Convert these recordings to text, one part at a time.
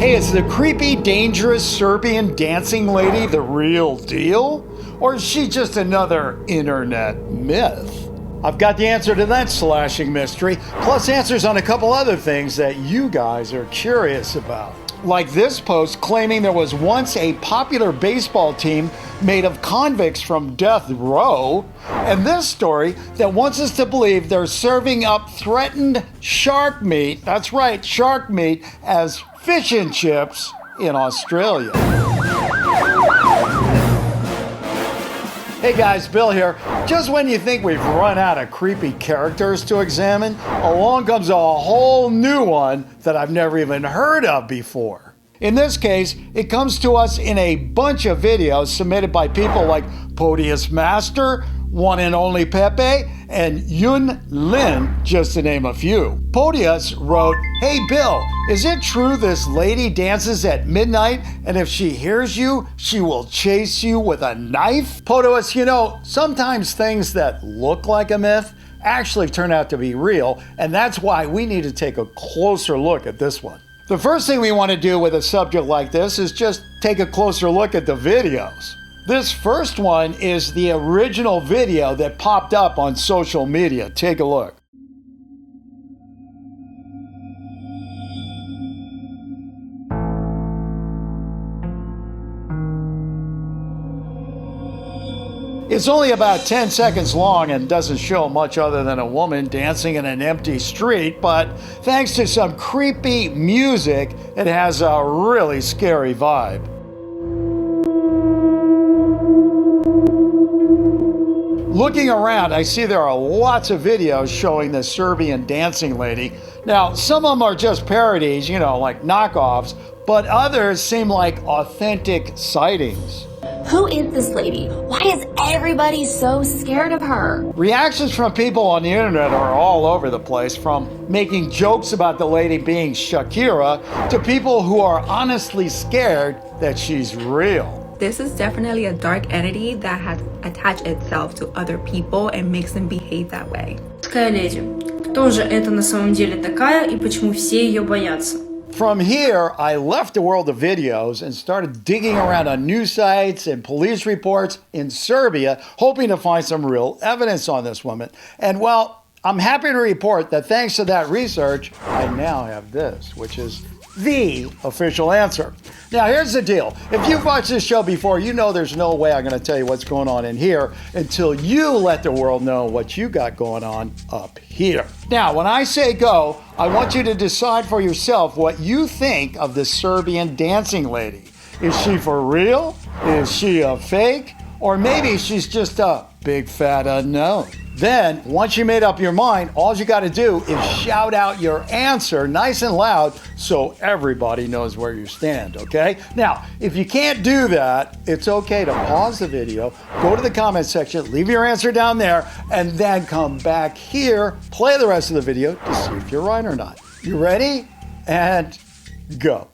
Hey, is the creepy, dangerous Serbian dancing lady the real deal? Or is she just another internet myth? I've got the answer to that slashing mystery, plus answers on a couple other things that you guys are curious about. Like this post claiming there was once a popular baseball team made of convicts from death row, and this story that wants us to believe they're serving up threatened shark meat, that's right, shark meat, as fish and chips in Australia. Hey guys, Bill here. Just when you think we've run out of creepy characters to examine, along comes a whole new one that I've never even heard of before. In this case, it comes to us in a bunch of videos submitted by people like Podius Master, One and Only Pepe, and Yun Lin, just to name a few. Podius wrote, "Hey Bill, is it true this lady dances at midnight and if she hears you, she will chase you with a knife?" Podius, you know, sometimes things that look like a myth actually turn out to be real, and that's why we need to take a closer look at this one. The first thing we want to do with a subject like this is just take a closer look at the videos. This first one is the original video that popped up on social media. Take a look. It's only about 10 seconds long and doesn't show much other than a woman dancing in an empty street, but thanks to some creepy music, it has a really scary vibe. Looking around, I see there are lots of videos showing the Serbian dancing lady. Now, some of them are just parodies, you know, like knockoffs, but others seem like authentic sightings. Who is this lady? Why is everybody so scared of her? Reactions from people on the internet are all over the place, from making jokes about the lady being Shakira to people who are honestly scared that she's real. This is definitely a dark entity that has attached itself to other people and makes them behave that way. Леди. Кто же это на самом деле такая и почему все ее боятся? From here, I left the world of videos and started digging around on news sites and police reports in Serbia, hoping to find some real evidence on this woman. And well, I'm happy to report that thanks to that research, I now have this, which is the official answer. Now, here's the deal. If you've watched this show before, you know there's no way I'm going to tell you what's going on in here until you let the world know what you got going on up here. Now, when I say go, I want you to decide for yourself what you think of the Serbian dancing lady. Is she for real? Is she a fake? Or maybe she's just a big fat unknown. Then, once you made up your mind, all you got to do is shout out your answer nice and loud so everybody knows where you stand, okay? Now, if you can't do that, it's okay to pause the video, go to the comment section, leave your answer down there, and then come back here, play the rest of the video to see if you're right or not. You ready? And go.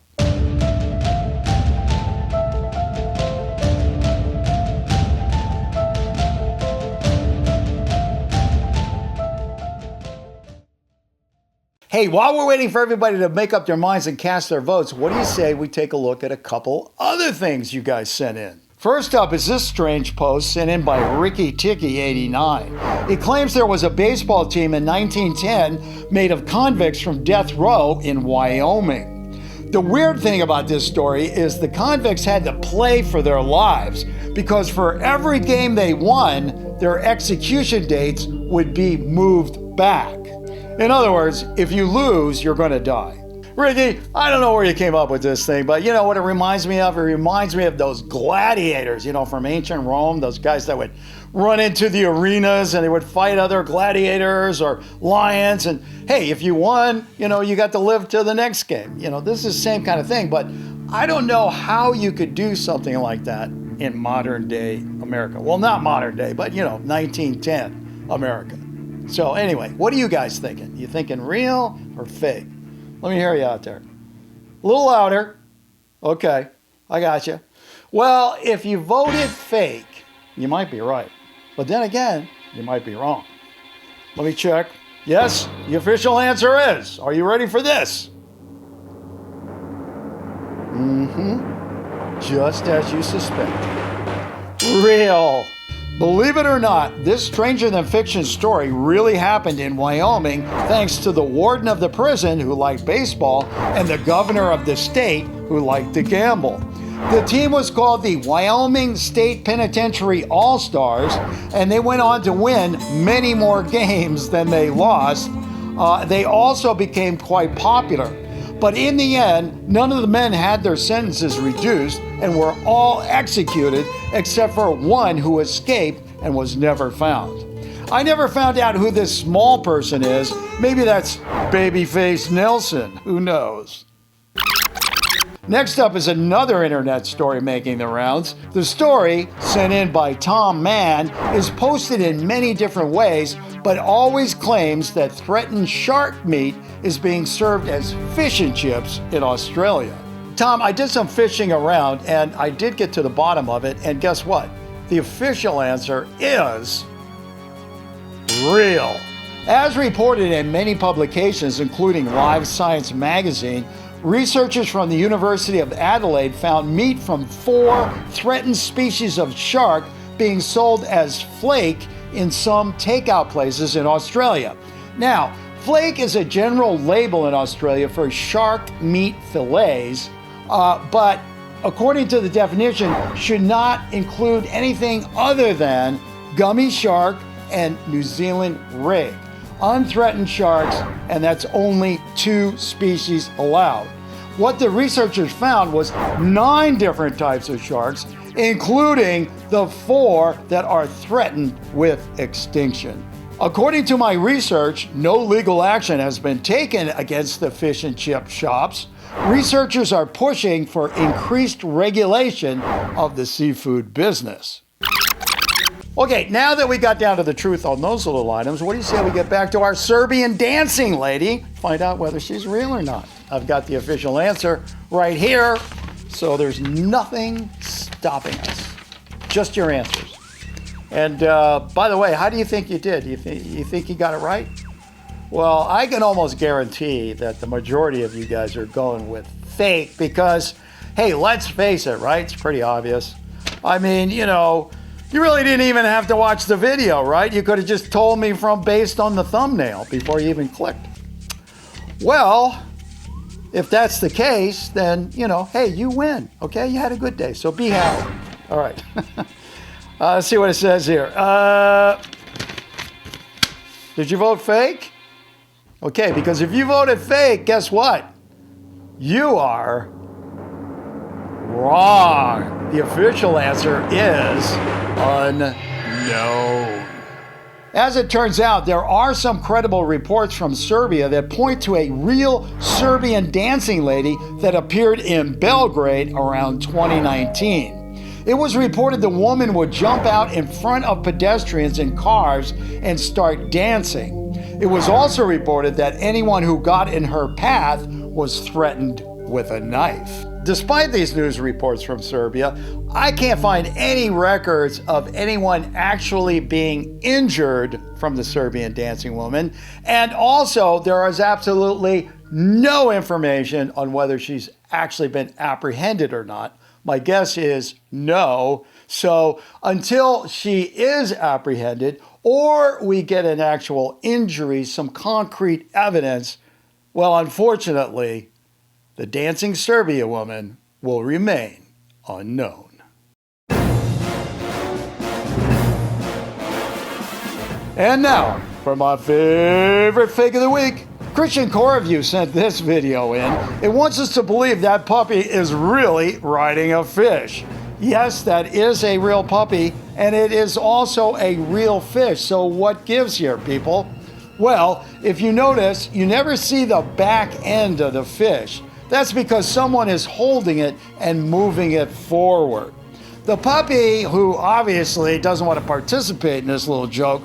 Hey, while we're waiting for everybody to make up their minds and cast their votes, what do you say we take a look at a couple other things you guys sent in? First up is this strange post sent in by Ricky Ticky 89. It claims there was a baseball team in 1910 made of convicts from death row in Wyoming. The weird thing about this story is the convicts had to play for their lives because for every game they won, their execution dates would be moved back. In other words, if you lose, you're going to die. Ricky, I don't know where you came up with this thing, but you know what it reminds me of? It reminds me of those gladiators, you know, from ancient Rome, those guys that would run into the arenas and they would fight other gladiators or lions. And hey, if you won, you know, you got to live to the next game. You know, this is the same kind of thing, but I don't know how you could do something like that in modern day America. Well, not modern day, but you know, 1910 America. So anyway, what are you guys thinking? You thinking real or fake? Let me hear you out there. A little louder. Okay, I got you. Well, if you voted fake, you might be right. But then again, you might be wrong. Let me check. Yes, the official answer is. Are you ready for this? Just as you suspected. Real. Believe it or not, this stranger-than-fiction story really happened in Wyoming thanks to the warden of the prison who liked baseball and the governor of the state who liked to gamble. The team was called the Wyoming State Penitentiary All-Stars, and they went on to win many more games than they lost. They also became quite popular. But in the end, none of the men had their sentences reduced and were all executed except for one who escaped and was never found. I never found out who this small person is. Maybe that's Babyface Nelson. Who knows? Next up is another internet story making the rounds. The story, sent in by Tom Mann, is posted in many different ways, but always claims that threatened shark meat is being served as fish and chips in Australia. Tom, I did some fishing around and I did get to the bottom of it, and guess what? The official answer is real. As reported in many publications, including Live Science magazine, researchers from the University of Adelaide found meat from 4 threatened species of shark being sold as flake in some takeout places in Australia. Now, flake is a general label in Australia for shark meat fillets, but according to the definition, should not include anything other than gummy shark and New Zealand rig. Unthreatened sharks, and that's only 2 species allowed. What the researchers found was 9 different types of sharks, including the 4 that are threatened with extinction. According to my research, no legal action has been taken against the fish and chip shops. Researchers are pushing for increased regulation of the seafood business. Okay, now that we got down to the truth on those little items, what do you say we get back to our Serbian dancing lady, find out whether she's real or not? I've got the official answer right here, so there's nothing stopping us. Just your answers. And by the way, how do you think you did? You think you got it right? Well, I can almost guarantee that the majority of you guys are going with fake because, hey, let's face it, right? It's pretty obvious. I mean, you really didn't even have to watch the video, right? You could have just told me based on the thumbnail before you even clicked. Well, if that's the case, then, hey, you win, okay? You had a good day, so be happy. All right. Let's see what it says here. Did you vote fake? Okay, because if you voted fake, guess what? You are wrong. The official answer is unknown. As it turns out, there are some credible reports from Serbia that point to a real Serbian dancing lady that appeared in Belgrade around 2019. It was reported the woman would jump out in front of pedestrians and cars and start dancing. It was also reported that anyone who got in her path was threatened with a knife. Despite these news reports from Serbia, I can't find any records of anyone actually being injured from the Serbian dancing woman. And also, there is absolutely no information on whether she's actually been apprehended or not. My guess is no. So until she is apprehended or we get an actual injury, some concrete evidence, well, unfortunately, the dancing Serbia woman will remain unknown. And now, for my favorite fake of the week, Christian Coreview sent this video in. It wants us to believe that puppy is really riding a fish. Yes, that is a real puppy, and it is also a real fish. So what gives here, people? Well, if you notice, you never see the back end of the fish. That's because someone is holding it and moving it forward. The puppy, who obviously doesn't want to participate in this little joke,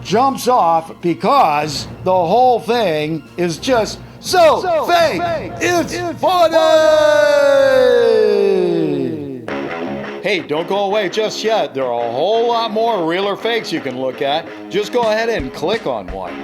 jumps off because the whole thing is just so fake. It's funny! Hey, don't go away just yet. There are a whole lot more real or fakes you can look at. Just go ahead and click on one.